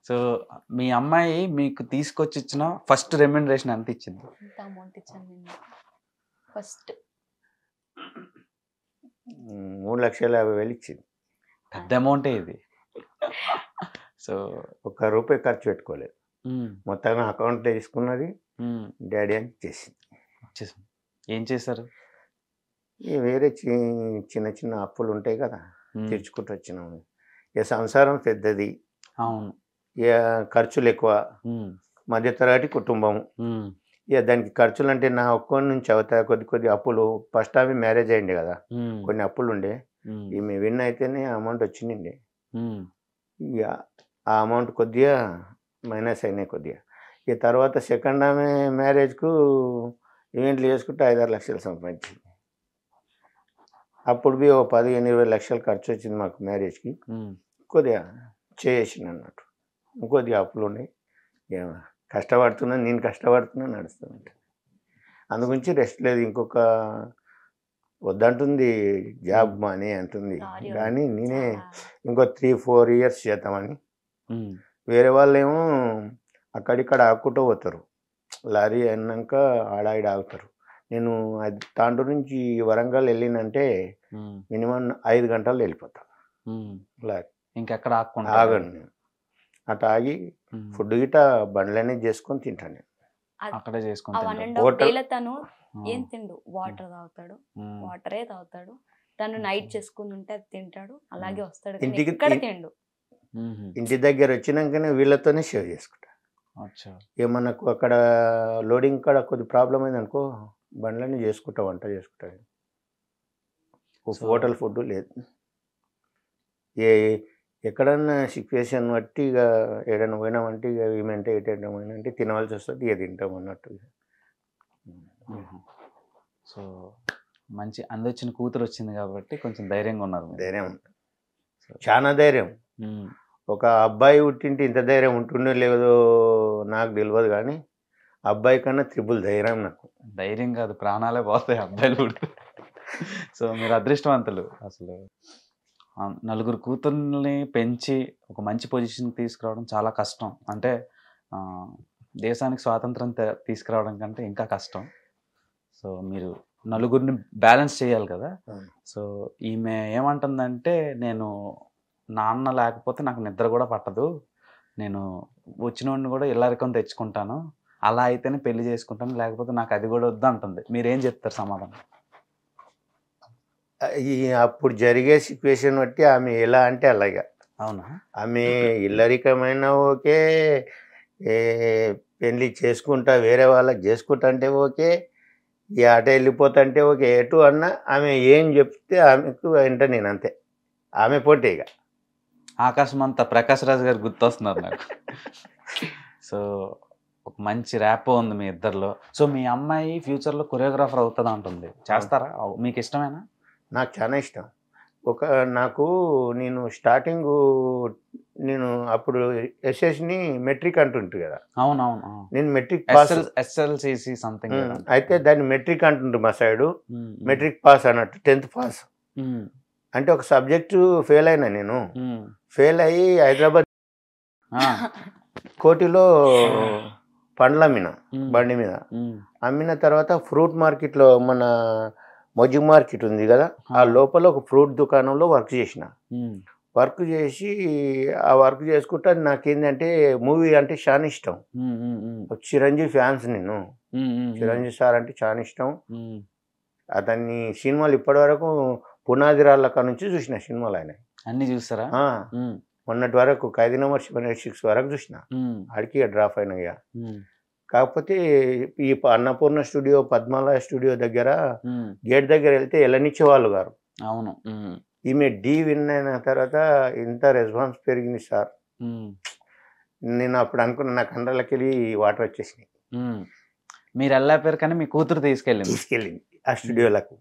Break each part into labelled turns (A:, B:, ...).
A: So మీ అమ్మాయి మీకు తీసుకొచ్చి ఇచ్చిన ఫస్ట్ రెమ్యునరేషన్ ఎంత ఇచ్చింది?
B: ఎంత అమౌంట్ ఇచ్చాను నేను ఫస్ట్?
C: 3,50,000 ఇచ్చింది.
A: పెద్ద అమౌంటే ఇది. సో
C: ₹1 ఖర్చు పెట్టుకోలేదు. మొత్తం అకౌంట్లో తీసుకున్నది డాడీ అని చేసింది.
A: వచ్చేసాం. ఏం చేశారు?
C: వేరే చిన్న చిన్న అప్పులు ఉంటాయి కదా, తీర్చుకుంటూ వచ్చినాము. ఇక సంసారం పెద్దది,
A: అవును,
C: ఇక ఖర్చులు ఎక్కువ, మధ్యతరగతి కుటుంబం. ఇక దానికి ఖర్చులు అంటే నా ఒక్కడి నుంచి అవుతాయి. కొద్ది అప్పులు. ఫస్ట్ ఆమె మ్యారేజ్ అయ్యింది కదా, కొన్ని అప్పులు ఉండే. ఈమె విన్ అయితేనే అమౌంట్ వచ్చింది. ఇక ఆ అమౌంట్ కొద్దిగా మైనస్ అయినాయి కొద్దిగా. ఇక తర్వాత సెకండ్ ఆమె మ్యారేజ్కు ఈవెంట్లు చేసుకుంటే 5-6 లక్షలు సంపాదించింది. అప్పుడు బి 15-20 లక్షలు ఖర్చు వచ్చింది మాకు మ్యారేజ్కి. కొద్దిగా చేసింది అన్నట్టు. కొద్దిగా అప్పులు ఉన్నాయి. కష్టపడుతున్నా, నేను కష్టపడుతున్నా, నడుస్తుంది. అందుగురించి రెస్ట్ లేదు. ఇంకొక వద్దంటుంది, జాబ్ మానే అంటుంది. కానీ నేనే ఇంకో 3-4 ఇయర్స్ చేద్దామని. వేరే వాళ్ళు ఏమో అక్కడిక్కడ ఆకుంటూ పోతారు, లారీ అయినాక ఆడాయిడ ఆగుతారు. నేను తాండూరు నుంచి వరంగల్ వెళ్ళినంటే మినిమం 5 గంటలు వెళ్ళిపోతాను లారీ.
A: ఇంకెక్కడ
C: ఆగండి నేను. అటు ఆగి ఫుడ్ గిట్ట బండ్లనే చేసుకొని తింటాను నేను.
A: అక్కడే చేసుకుంటాను.
B: తను ఏం తిండు, వాటర్ తాగుతాడు, వాటరే తాగుతాడు. తను నైట్ చేసుకుని ఉంటే అది తింటాడు, అలాగే వస్తాడు. తిండు.
C: ఇంటి దగ్గర వచ్చినాకనే వీళ్ళతోనే సేవ్ చేసుకుంటా. ఇక మనకు అక్కడ లోడింగ్ కాడ కొద్ది ప్రాబ్లం అయింది అనుకో, బండ్లన్నీ చేసుకుంటా, వంట చేసుకుంటా. హోటల్ ఫుడ్ లేదు. ఎక్కడన్నా సిచ్యువేషన్ బట్టి ఇక ఏదైనా పోయినామంటే ఇక ఏమంటే ఎటైనా పోయినంటే తినవలసి వస్తుంది, ఇక తింటాం అన్నట్టు.
A: సో మంచి అందొచ్చిన కూతురు వచ్చింది కాబట్టి కొంచెం ధైర్యంగా ఉన్నారు.
C: ధైర్యం, చాలా ధైర్యం. ఒక అబ్బాయి పుట్టింటే ఇంత ధైర్యం ఉంటుండే లేదో నాకు తెలియదు, కానీ అబ్బాయి కన్నా త్రిబుల్ ధైర్యం నాకు.
A: ధైర్యం కాదు, ప్రాణాలే పోతాయి అబ్బాయిలు పుడితే. సో మీరు అదృష్టవంతులు. అసలు నలుగురు కూతుర్ని పెంచి ఒక మంచి పొజిషన్ తీసుకురావడం చాలా కష్టం. అంటే దేశానికి స్వాతంత్రం తీసుకురావడం కంటే ఇంకా కష్టం. సో మీరు నలుగురిని బ్యాలెన్స్ చేయాలి కదా. సో ఈమె ఏమంటుందంటే, నేను నాన్న లేకపోతే నాకు నిద్ర కూడా పట్టదు, నేను వచ్చిన వాడిని కూడా ఇల్లరికం తెచ్చుకుంటాను, అలా అయితేనే పెళ్లి చేసుకుంటాను, లేకపోతే నాకు అది కూడా వద్దు అంటుంది. మీరేం చెప్తారు సమాధానం?
C: అప్పుడు జరిగే సిచ్యువేషన్ బట్టి ఆమె ఎలా అంటే అలాగా.
A: అవునా?
C: ఆమె ఇల్లరికమైన ఓకే, పెళ్లి చేసుకుంటా వేరే వాళ్ళకి చేసుకుంటా అంటే ఓకే, ఈ ఆట వెళ్ళిపోతుంటే ఓకే, ఎటు అన్నా ఆమె ఏం చెప్తే ఆమెకు వెంట నేను అంతే. ఆమె పోటీ ఇక
A: ఆకాశం అంతా ప్రకాష్ రాజ్ గారు గుర్తొస్తున్నారు నాకు. సో ఒక మంచి ర్యాప్ ఉంది మీ ఇద్దరిలో. సో మీ అమ్మాయి ఫ్యూచర్లో కొరియోగ్రాఫర్ అవుతుంది అంటుంది, చేస్తారా? మీకు ఇష్టమేనా?
C: నాకు చాలా ఇష్టం. నేను స్టార్టింగ్ నేను అప్పుడు ఎస్ఎస్ని మెట్రిక్ అంటుంటుంది కదా.
A: అవునవును, నేను
C: మెట్రిక్ పాస్,
A: ఎస్ఎల్సిసి సంథింగ్.
C: అయితే దాన్ని మెట్రిక్ అంటుంటుంది మా సైడు. మెట్రిక్ పాస్ అన్నట్టు 10th పాస్. అంటే ఒక సబ్జెక్టు ఫెయిల్ అయినా నేను. ఫెయిల్ అయ్యి హైదరాబాద్ కోటిలో పండ్లు అమ్మిన, బండి మీద అమ్మిన తర్వాత ఫ్రూట్ మార్కెట్లో, మన మొజి మార్కెట్ ఉంది కదా, ఆ లోపల ఒక ఫ్రూట్ దుకాణంలో వర్క్ చేసిన. వర్క్ చేసి ఆ వర్క్ చేసుకుంటా నాకేంటంటే మూవీ అంటే చాలా ఇష్టం. చిరంజీవి ఫ్యాన్స్ నేను. చిరంజీవి సార్ అంటే చాలా ఇష్టం. అతన్ని సినిమాలు ఇప్పటి వరకు పునాది రాళ్ళ నుంచి చూసిన సినిమాలు ఆయన
A: అన్ని చూస్తారా?
C: మొన్నటి వరకు ఖైదీ నంబర్ 786 వరకు చూసిన. ఆడికి డ్రాప్ అయినా. కాకపోతే ఈ అన్నపూర్ణ స్టూడియో, పద్మాలయ స్టూడియో దగ్గర గేట్ దగ్గర వెళ్తే వెళ్ళనిచ్చేవాళ్ళు గారు.
A: అవును.
C: ఈమె విన్ అయిన తర్వాత ఇంత రెస్పాన్స్ పెరిగింది సార్. నేను అప్పుడు అనుకున్నా, నా కండ్రలకి వెళ్ళి వాటర్ వచ్చేసినాయి.
A: మీరు వెళ్ళారు కానీ మీ కూతురు తీసుకెళ్ళింది
C: ఆ స్టూడియోలకు.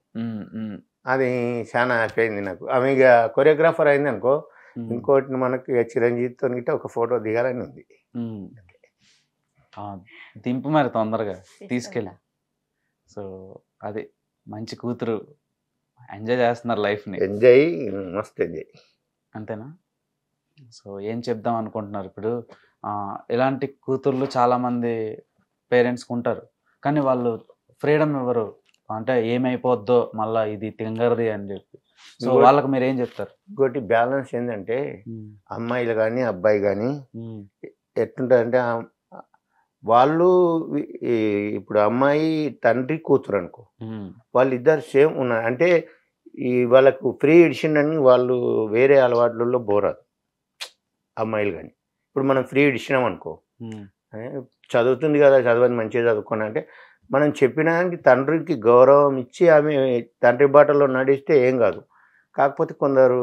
C: అది చాలా హ్యాపీ అయింది నాకు. ఆమె ఇక కొరియోగ్రాఫర్ అయింది అనుకో, ఇంకోటి మనకి చిరంజీవితో గిట్ట ఒక ఫోటో దిగాలని ఉంది.
A: దింపు మరి తొందరగా తీసుకెళ్ళి. సో అది మంచి కూతురు, ఎంజాయ్ చేస్తున్నారు లైఫ్ని.
C: ఎంజాయ్, మస్త్ ఎంజాయ్.
A: అంతేనా? సో ఏం చెప్దాం అనుకుంటున్నారు ఇప్పుడు? ఇలాంటి కూతుర్లు చాలా మంది పేరెంట్స్కి ఉంటారు, కానీ వాళ్ళు ఫ్రీడమ్ ఇవ్వరు, అంటే ఏమైపోద్దో మళ్ళీ ఇది తింగరది అని చెప్పి. సో వాళ్ళకి మీరు ఏం చెప్తారు?
C: ఇంకోటి బ్యాలెన్స్ ఏంటంటే అమ్మాయిలు కానీ అబ్బాయి కానీ ఎట్లుంటారంటే వాళ్ళు ఇప్పుడు అమ్మాయి తండ్రి కూతురు అనుకో, వాళ్ళిద్దరు సేమ్ ఉన్నారు అంటే వాళ్ళకు ఫ్రీ ఎడిషన్ అని వాళ్ళు వేరే అలవాట్లలో బోరాదు. అమ్మాయిలు కానీ ఇప్పుడు మనం ఫ్రీ ఎడిషన్ అనుకో, చదువుతుంది కదా చదవని మంచిగా చదువుకోని అంటే మనం చెప్పిన దానికి తండ్రికి గౌరవం ఇచ్చి ఆమె తండ్రి బాటలో నడిస్తే ఏం కాదు. కాకపోతే కొందరు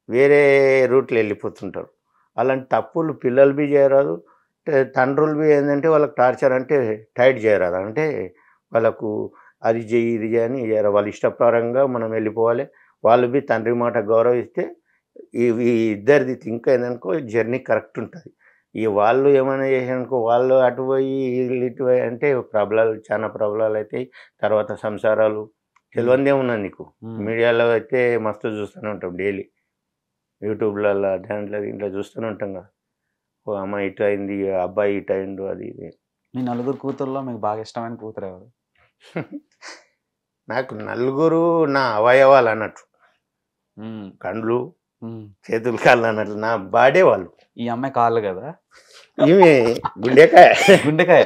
C: వేరే రూట్లో వెళ్ళిపోతుంటారు. అలాంటి తప్పులు పిల్లలు బి చేయరాదు, తండ్రులు బి ఏంటంటే వాళ్ళకి టార్చర్ అంటే టైట్ చేయరాదు. అంటే వాళ్ళకు అది చేయి ఇది చేయని చేయరు, వాళ్ళ ఇష్టప్రకారంగా మనం వెళ్ళిపోవాలి. వాళ్ళు బి తండ్రి మాట గౌరవిస్తే ఈ ఇద్దరిది థింక్ అయిందనుకో జర్నీ కరెక్ట్ ఉంటుంది. వాళ్ళు ఏమైనా చేసానుకో వాళ్ళు అటు పోయి వీళ్ళు ఇటు పోయి అంటే చాలా ప్రాబ్లాలు అవుతాయి. తర్వాత సంసారాలు తెలియదే ఉన్నది నీకు. మీడియాలో అయితే మస్తు చూస్తూనే ఉంటాం, డైలీ యూట్యూబ్లలో దాంట్లో దీంట్లో చూస్తూనే ఉంటాం కదా, ఓ అమ్మాయి ఇటు అయింది, అబ్బాయి ఇటు అయిండు, అది ఇది.
A: మీ నలుగురు కూతుర్లో మీకు బాగా ఇష్టమైన కూతురు ఎవరు?
C: నాకు నలుగురు నా అవయవాలు అన్నట్టు, కండ్లు చేతులు కాళ్ళు అన్నట్లు నా బాడే వాళ్ళు.
A: ఈ అమ్మాయి కాళ్ళు కదా,
C: ఈమె గుండెకాయ.
A: గుండెకాయ.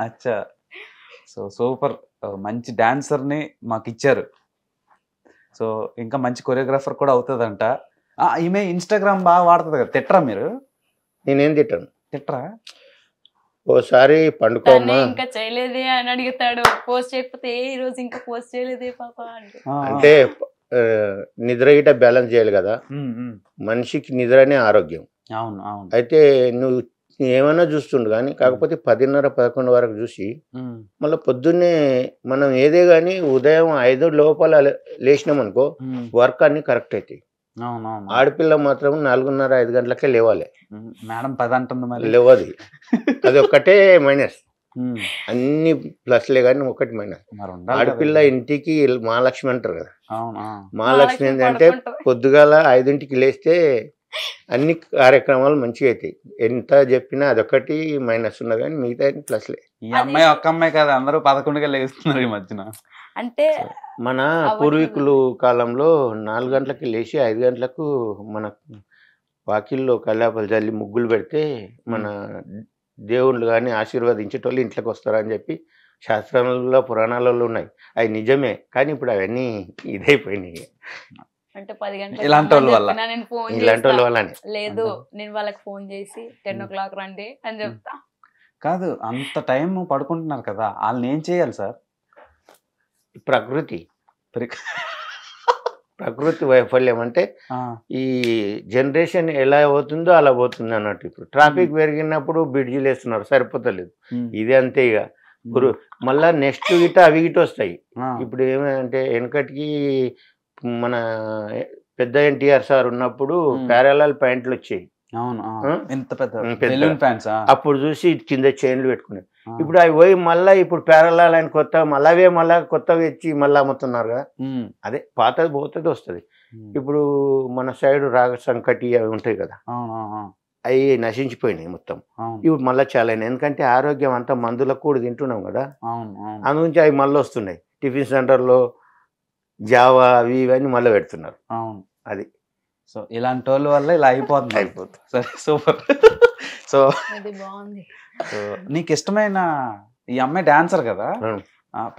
A: అచ్చా. సో సూపర్, మంచి డాన్సర్ని మాకు ఇచ్చారు. సో ఇంకా మంచి కొరియోగ్రాఫర్ కూడా అవుతుందంట. ఈమె ఇన్స్టాగ్రామ్ బాగా వాడుతుంది కదా, తిట్టరా మీరు?
C: నేనేం తిట్టాను,
A: తిట్టరా?
C: ఓసారి పండుకోమ్మా
B: ఇంకా చేయలేదే అని అడుగుతాడు, పోస్ట్ చేయకపోతే ఈ రోజు ఇంకా పోస్ట్ చేయలేదే పాప
C: అంటే నిద్ర గిట బ్యాలెన్స్ చేయాలి కదా, మనిషికి నిద్రనే ఆరోగ్యం.
A: అవును అవును.
C: అయితే నువ్వు ఏమైనా చూస్తుండు కానీ కాకపోతే 10:30-11 వరకు చూసి మళ్ళీ పొద్దున్నే మనం ఏదే కానీ ఉదయం 5 లోపల లేచినాం అనుకో వర్క్ అన్ని కరెక్ట్ అవుతాయి. ఆడపిల్ల మాత్రం 4:30-5 గంటలకే లేవాలి.
A: మేడం 10 అంటుంది,
C: లేవది. అది ఒక్కటే మైనస్, అన్ని ప్లస్లే కానీ ఒకటి మైనస్. ఆడపిల్ల ఇంటికి మహాలక్ష్మి అంటారు కదా, మహాలక్ష్మి ఏంటంటే పొద్దుగాల 5ంటికి లేస్తే అన్ని కార్యక్రమాలు మంచిగా అవుతాయి. ఎంత చెప్పినా అదొకటి మైనస్ ఉన్నది కానీ మిగతా ప్లస్లే.
A: ఈ అమ్మాయి ఒక్క అమ్మాయి కదా, అందరూ 11కే లేస్తున్నారు ఈ మధ్యన.
B: అంటే
C: మన పూర్వీకులు కాలంలో 4 గంటలకి లేచి 5 గంటలకు మన వాకిల్లో కల్లాపలు చల్లి ముగ్గులు పెడితే మన దేవుళ్ళు కానీ ఆశీర్వదించేటోళ్ళు ఇంట్లోకి వస్తారని చెప్పి శాస్త్రాలలో పురాణాలలో ఉన్నాయి. అవి నిజమే, కానీ ఇప్పుడు అవన్నీ ఇదైపోయినాయి.
B: అంటే 10 గంటలకు
A: ఇలాంటి వాళ్ళ వల్ల,
B: నేను ఫోన్
C: ఇలాంటి వాళ్ళ వల్లనే
B: లేదు, నేను వాళ్ళకి ఫోన్ చేసి 10 o'clock రండి అని చెప్తా.
A: కాదు, అంత టైం పడుకుంటున్నారు కదా, వాళ్ళని ఏం చేయాలి సార్?
C: ప్రకృతి వైఫల్యం అంటే ఈ జనరేషన్ ఎలా పోతుందో అలా పోతుంది అన్నట్టు. ఇప్పుడు ట్రాఫిక్ పెరిగినప్పుడు బ్రిడ్జిలు వేస్తున్నారు, సరిపోతలేదు. ఇది అంతే. ఇక మళ్ళా నెక్స్ట్ గిట అవి గిట వస్తాయి. ఇప్పుడు ఏమంటే వెనకటికి మన పెద్ద ఎన్టీఆర్ సార్ ఉన్నప్పుడు ప్యారలల్ ప్యాంట్లు వచ్చాయి, అప్పుడు చూసి కింద చైన్లు పెట్టుకునేది. ఇప్పుడు అవి పోయి మళ్ళీ ఇప్పుడు ప్యారలల్ అని కొత్త మళ్ళీ కొత్తగా ఇచ్చి మళ్ళీ అమ్ముతున్నారు కదా. అదే పాతది పోతుంది వస్తుంది. ఇప్పుడు మన సైడ్ రాగ సంకటి అవి ఉంటాయి కదా, అవి నశించిపోయినాయి మొత్తం. ఇప్పుడు మళ్ళీ చాలా, ఎందుకంటే ఆరోగ్యం అంతా మందులకు కూడా తింటున్నాం కదా, అందుగురించి అవి మళ్ళీ వస్తున్నాయి. టిఫిన్ సెంటర్లో జావా అవి ఇవన్నీ మళ్ళీ పెడుతున్నారు. అది
A: సో ఇలాంటి వాళ్ళ వల్ల ఇలా అయిపోతుంది. సరే, సూపర్. సో నీకు ఇష్టమైన ఈ అమ్మాయి డాన్సర్ కదా,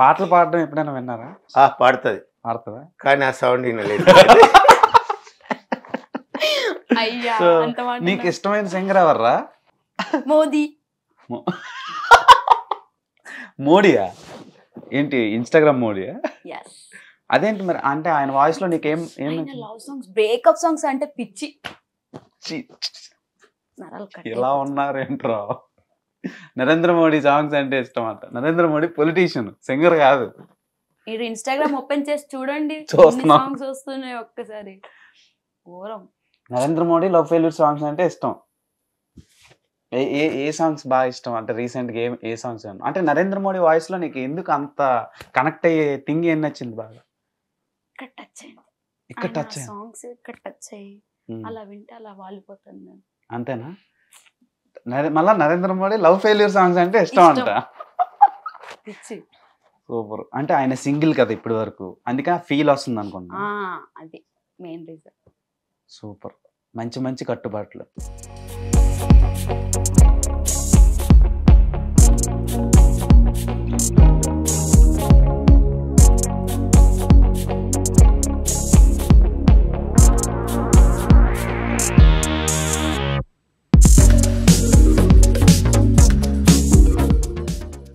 A: పాటలు పాడడం ఎప్పుడైనా విన్నారా?
C: పాడుతుందా కానీ ఆ సౌండ్ వినలేదు.
A: సో నీకు ఇష్టమైన సింగర్ ఎవర్రా? మోడీయా? ఏంటి ఇన్స్టాగ్రామ్ మోడీయా? అదేంటి మరి, అంటే ఆయన వాయిస్ లో నీకేం
B: లవ్ సాంగ్స్, బ్రేకప్ సాంగ్స్ అంటే పిచ్చి.
A: ఎలా ఉన్నారేంట్రా? నరేంద్ర మోడీ సాంగ్స్ అంటే ఇష్టం అంట. నరేంద్ర మోడీ పొలిటీషియన్, సింగర్ కాదు.
B: మీరు ఇన్స్టాగ్రామ్ ఓపెన్ చేసి చూడండి, సాంగ్స్ వస్తున్నాయి ఒక్కసారి. ఘోరం.
A: Narendra Modi love failure songs అంటే ఇష్టం. ఏ సాంగ్స్ బాగా ఇష్టం అంటే రీసెంట్ గా ఏ సాంగ్స్? అంటే నరేంద్ర మోడీ వాయిస్ లో నీకు ఎందుకు అంత కనెక్ట్ అయ్యే థింగ్ ఏం నచ్చింది బాగా?
B: ఇక్కడ టచ్ అయ్యింది. అలా వింటే అలా వాలిపోతాను నేను.
A: అంతేనా? మళ్ళా Narendra Modi love failure songs అంటే ఇష్టం అంట.
B: పిచ్చి.
A: సూపర్. అంటే ఆయన సింగిల్ కదా ఇప్పటి వరకు, అందుకే ఫీల్ వస్తుంది అనుకుంటా.
B: అది మెయిన్ రీజన్.
A: సూపర్. మంచి మంచి కట్టుబాట్లు.